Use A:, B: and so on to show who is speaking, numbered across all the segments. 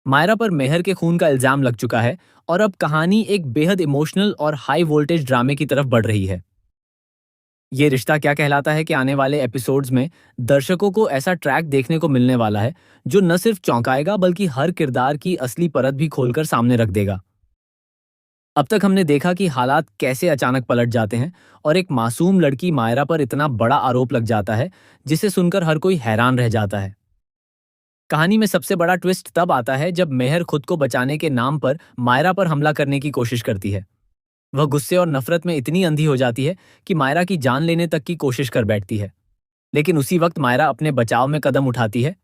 A: मायरा पर मेहर के खून का इल्जाम लग चुका है और अब कहानी एक बेहद इमोशनल और हाई वोल्टेज ड्रामे की तरफ बढ़ रही है। ये रिश्ता क्या कहलाता है कि आने वाले एपिसोड्स में दर्शकों को ऐसा ट्रैक देखने को मिलने वाला है जो न सिर्फ चौंकाएगा बल्कि हर किरदार की असली परत भी खोलकर सामने रख देगा। अब तक हमने देखा कि हालात कैसे अचानक पलट जाते हैं और एक मासूम लड़की मायरा पर इतना बड़ा आरोप लग जाता है जिसे सुनकर हर कोई हैरान रह जाता है। कहानी में सबसे बड़ा ट्विस्ट तब आता है जब मेहर खुद को बचाने के नाम पर मायरा पर हमला करने की कोशिश करती है। वह गुस्से और नफरत में इतनी अंधी हो जाती है कि मायरा की जान लेने तक की कोशिश कर बैठती है। लेकिन उसी वक्त मायरा अपने बचाव में कदम उठाती है।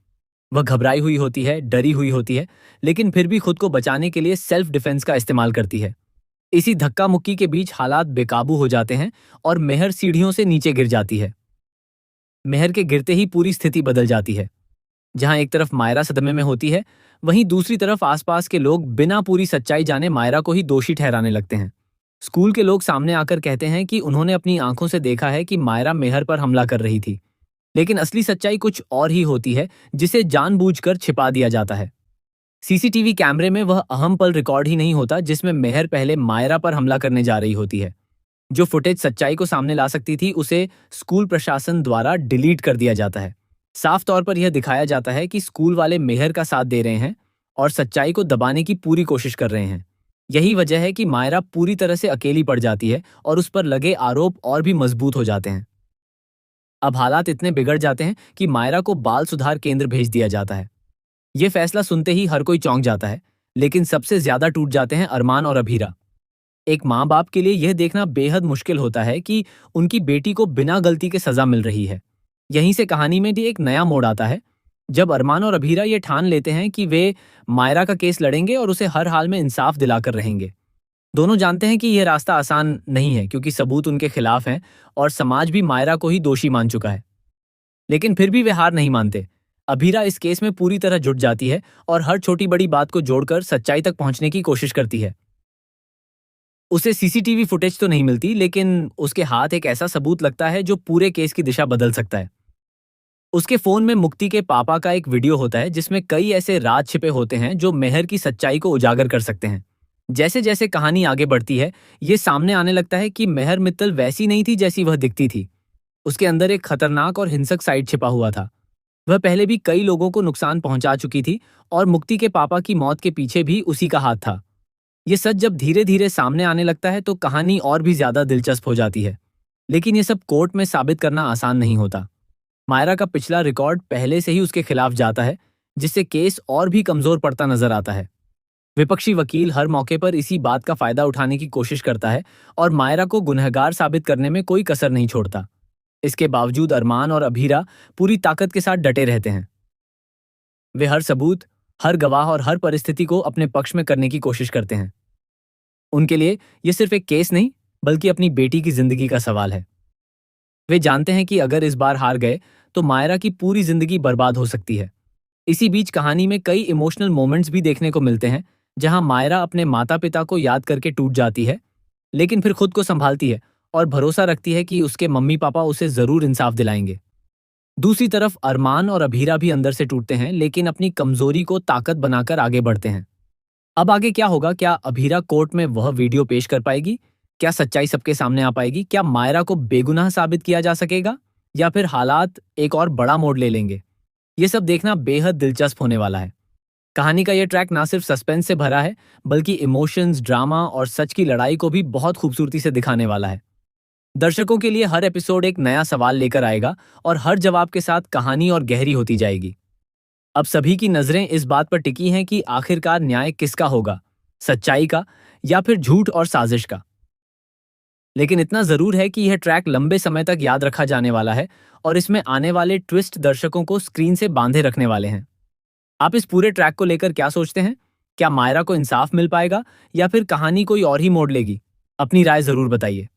A: वह घबराई हुई होती है, डरी हुई होती है, लेकिन फिर भी खुद को बचाने के लिए सेल्फ डिफेंस का इस्तेमाल करती है। इसी धक्का मुक्की के बीच हालात बेकाबू हो जाते हैं और मेहर सीढ़ियों से नीचे गिर जाती है। मेहर के गिरते ही पूरी स्थिति बदल जाती है। जहां एक तरफ मायरा सदमे में होती है, वहीं दूसरी तरफ आसपास के लोग बिना पूरी सच्चाई जाने मायरा को ही दोषी ठहराने लगते हैं। स्कूल के लोग सामने आकर कहते हैं कि उन्होंने अपनी आंखों से देखा है कि मायरा मेहर पर हमला कर रही थी, लेकिन असली सच्चाई कुछ और ही होती है जिसे जानबूझकर छिपा दिया जाता है। सीसीटीवी कैमरे में वह अहम पल रिकॉर्ड ही नहीं होता जिसमें मेहर पहले मायरा पर हमला करने जा रही होती है। जो फुटेज सच्चाई को सामने ला सकती थी उसे स्कूल प्रशासन द्वारा डिलीट कर दिया जाता है। साफ तौर पर यह दिखाया जाता है कि स्कूल वाले मेहर का साथ दे रहे हैं और सच्चाई को दबाने की पूरी कोशिश कर रहे हैं। यही वजह है कि मायरा पूरी तरह से अकेली पड़ जाती है और उस पर लगे आरोप और भी मजबूत हो जाते हैं। अब हालात इतने बिगड़ जाते हैं कि मायरा को बाल सुधार केंद्र भेज दिया जाता है। ये फैसला सुनते ही हर कोई चौंक जाता है, लेकिन सबसे ज्यादा टूट जाते हैं अरमान और अभीरा। एक माँ बाप के लिए यह देखना बेहद मुश्किल होता है कि उनकी बेटी को बिना गलती के सजा मिल रही है। यहीं से कहानी में भी एक नया मोड़ आता है जब अरमान और अभीरा ये ठान लेते हैं कि वे मायरा का केस लड़ेंगे और उसे हर हाल में इंसाफ दिलाकर रहेंगे। दोनों जानते हैं कि यह रास्ता आसान नहीं है क्योंकि सबूत उनके खिलाफ हैं और समाज भी मायरा को ही दोषी मान चुका है। लेकिन फिर भी वे हार नहीं मानते। अभीरा इस केस में पूरी तरह जुट जाती है और हर छोटी बड़ी बात को जोड़कर सच्चाई तक पहुंचने की कोशिश करती है। उसे सीसीटीवी फुटेज तो नहीं मिलती, लेकिन उसके हाथ एक ऐसा सबूत लगता है जो पूरे केस की दिशा बदल सकता है। उसके फोन में मुक्ति के पापा का एक वीडियो होता है जिसमें कई ऐसे राज छिपे होते हैं जो मेहर की सच्चाई को उजागर कर सकते हैं। जैसे जैसे कहानी आगे बढ़ती है, ये सामने आने लगता है कि मेहर मित्तल वैसी नहीं थी जैसी वह दिखती थी। उसके अंदर एक खतरनाक और हिंसक साइड छिपा हुआ था। वह पहले भी कई लोगों को नुकसान पहुंचा चुकी थी और मुक्ति के पापा की मौत के पीछे भी उसी का हाथ था। ये सच जब धीरे धीरे सामने आने लगता है तो कहानी और भी ज्यादा दिलचस्प हो जाती है। लेकिन ये सब कोर्ट में साबित करना आसान नहीं होता। मायरा का पिछला रिकॉर्ड पहले से ही उसके खिलाफ जाता है, जिससे केस और भी कमजोर पड़ता नजर आता है। विपक्षी वकील हर मौके पर इसी बात का फायदा उठाने की कोशिश करता है और मायरा को गुनहगार साबित करने में कोई कसर नहीं छोड़ता। इसके बावजूद अरमान और अभीरा पूरी ताकत के साथ डटे रहते हैं। वे हर सबूत, हर गवाह और हर परिस्थिति को अपने पक्ष में करने की कोशिश करते हैं। उनके लिए यह सिर्फ एक केस नहीं, बल्कि अपनी बेटी की जिंदगी का सवाल है। वे जानते हैं कि अगर इस बार हार गए तो मायरा की पूरी जिंदगी बर्बाद हो सकती है। इसी बीच कहानी में कई इमोशनल मोमेंट्स भी देखने को मिलते हैं, जहां मायरा अपने माता पिता को याद करके टूट जाती है, लेकिन फिर खुद को संभालती है और भरोसा रखती है कि उसके मम्मी पापा उसे जरूर इंसाफ दिलाएंगे। दूसरी तरफ अरमान और अभीरा भी अंदर से टूटते हैं, लेकिन अपनी कमजोरी को ताकत बनाकर आगे बढ़ते हैं। अब आगे क्या होगा? क्या अभीरा कोर्ट में वह वीडियो पेश कर पाएगी? क्या सच्चाई सबके सामने आ पाएगी? क्या मायरा को बेगुनाह साबित किया जा सकेगा, या फिर हालात एक और बड़ा मोड़ ले लेंगे? ये सब देखना बेहद दिलचस्प होने वाला है। कहानी का यह ट्रैक ना सिर्फ सस्पेंस से भरा है, बल्कि इमोशंस, ड्रामा और सच की लड़ाई को भी बहुत खूबसूरती से दिखाने वाला है। दर्शकों के लिए हर एपिसोड एक नया सवाल लेकर आएगा और हर जवाब के साथ कहानी और गहरी होती जाएगी। अब सभी की नजरें इस बात पर टिकी हैं कि आखिरकार न्याय किसका होगा, सच्चाई का या फिर झूठ और साजिश का। लेकिन इतना जरूर है कि यह ट्रैक लंबे समय तक याद रखा जाने वाला है और इसमें आने वाले ट्विस्ट दर्शकों को स्क्रीन से बांधे रखने वाले हैं। आप इस पूरे ट्रैक को लेकर क्या सोचते हैं? क्या मायरा को इंसाफ मिल पाएगा या फिर कहानी कोई और ही मोड़ लेगी? अपनी राय जरूर बताइए।